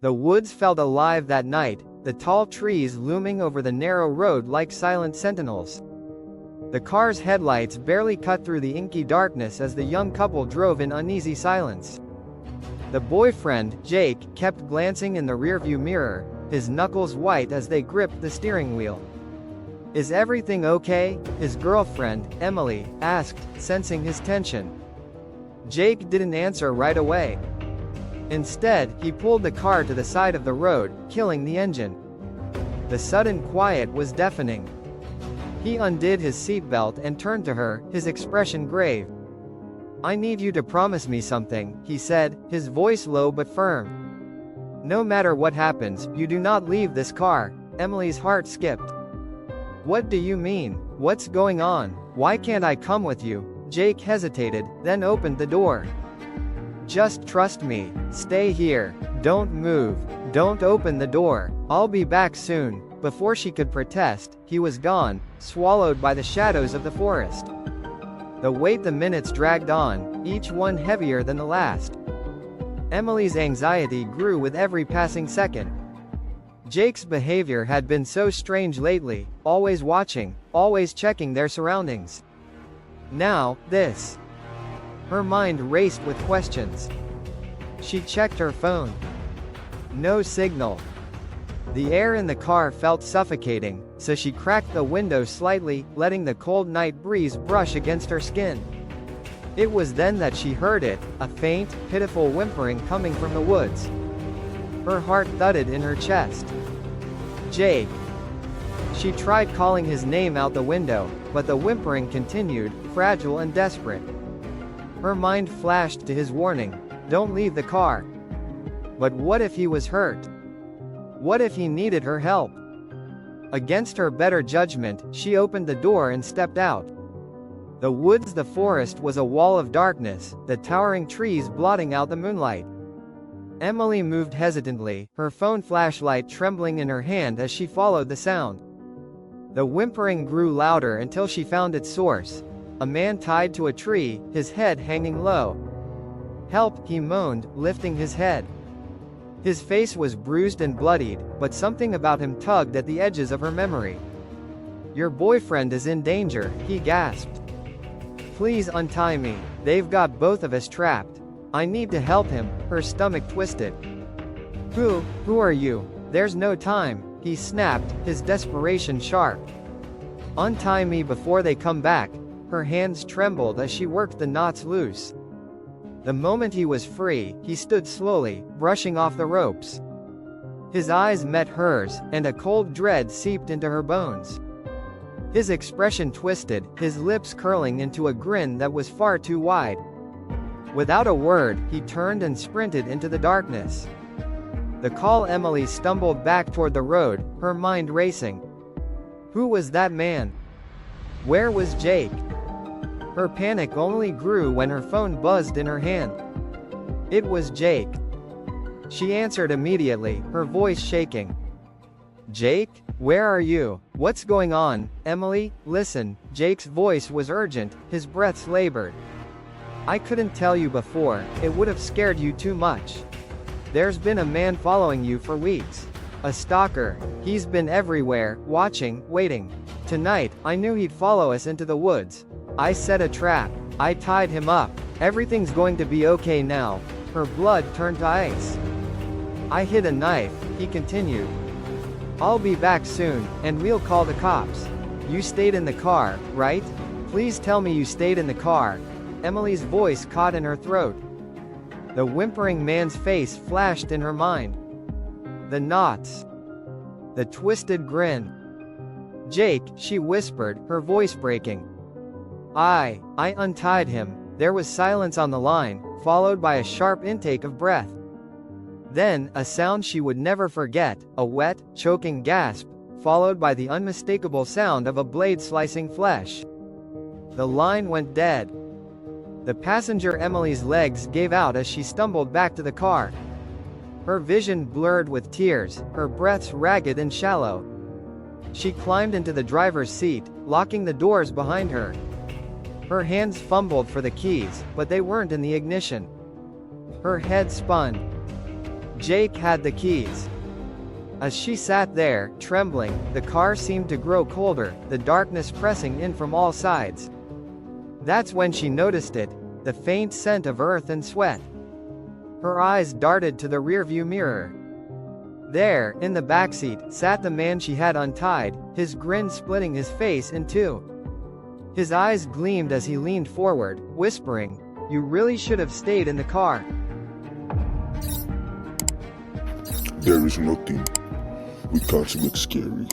The woods felt alive that night, the tall trees looming over the narrow road like silent sentinels. The car's headlights barely cut through the inky darkness as the young couple drove in uneasy silence. The boyfriend, Jake, kept glancing in the rearview mirror, his knuckles white as they gripped the steering wheel. "Is everything okay?" his girlfriend, Emily, asked, sensing his tension. Jake didn't answer right away. Instead, he pulled the car to the side of the road, killing the engine. The sudden quiet was deafening. He undid his seatbelt and turned to her, his expression grave. "I need you to promise me something," he said, his voice low but firm. "No matter what happens, you do not leave this car." Emily's heart skipped. "What do you mean? What's going on? Why can't I come with you?" Jake hesitated, then opened the door. "Just trust me. Stay here. Don't move. Don't open the door. I'll be back soon." Before she could protest, he was gone, swallowed by the shadows of the forest. The minutes dragged on, each one heavier than the last. Emily's anxiety grew with every passing second. Jake's behavior had been so strange lately, always watching, always checking their surroundings. Now, this. Her mind raced with questions. She checked her phone. No signal. The air in the car felt suffocating, so she cracked the window slightly, letting the cold night breeze brush against her skin. It was then that she heard it, a faint, pitiful whimpering coming from the woods. Her heart thudded in her chest. "Jake." She tried calling his name out the window, but the whimpering continued, fragile and desperate. Her mind flashed to his warning, "Don't leave the car." But what if he was hurt? What if he needed her help? Against her better judgment, she opened the door and stepped out. The forest was a wall of darkness, the towering trees blotting out the moonlight. Emily moved hesitantly, her phone flashlight trembling in her hand as she followed the sound. The whimpering grew louder until she found its source. A man tied to a tree, his head hanging low. "Help," he moaned, lifting his head. His face was bruised and bloodied, but something about him tugged at the edges of her memory. "Your boyfriend is in danger," he gasped. "Please untie me. They've got both of us trapped. I need to help him." Her stomach twisted. Who are you?" "There's no time," he snapped, his desperation sharp. "Untie me before they come back." Her hands trembled as she worked the knots loose. The moment he was free, he stood slowly, brushing off the ropes. His eyes met hers, and a cold dread seeped into her bones. His expression twisted, his lips curling into a grin that was far too wide. Without a word, he turned and sprinted into the darkness. The call. Emily stumbled back toward the road, her mind racing. Who was that man? Where was Jake? Her panic only grew when her phone buzzed in her hand. It was Jake. She answered immediately, her voice shaking. "Jake? Where are you? What's going on?" "Emily, listen." Jake's voice was urgent, his breaths labored. "I couldn't tell you before, it would have scared you too much. There's been a man following you for weeks. A stalker. He's been everywhere, watching, waiting. Tonight, I knew he'd follow us into the woods. I set a trap. I tied him up. Everything's going to be okay now." Her blood turned to ice. "I hid a knife," he continued. "I'll be back soon, and we'll call the cops. You stayed in the car, right? Please tell me you stayed in the car." Emily's voice caught in her throat. The whimpering man's face flashed in her mind. The knots. The twisted grin. "Jake," she whispered, her voice breaking. I untied him." There was silence on the line, followed by a sharp intake of breath. Then, a sound she would never forget, a wet, choking gasp, followed by the unmistakable sound of a blade slicing flesh. The line went dead. The passenger. Emily's legs gave out as she stumbled back to the car. Her vision blurred with tears, her breaths ragged and shallow. She climbed into the driver's seat, locking the doors behind her. Her hands fumbled for the keys, but they weren't in the ignition. Her head spun. Jake had the keys. As she sat there, trembling, the car seemed to grow colder, the darkness pressing in from all sides. That's when she noticed it, the faint scent of earth and sweat. Her eyes darted to the rearview mirror. There, in the backseat, sat the man she had untied, his grin splitting his face in two. His eyes gleamed as he leaned forward, whispering, "You really should have stayed in the car." There is nothing we can't make scary.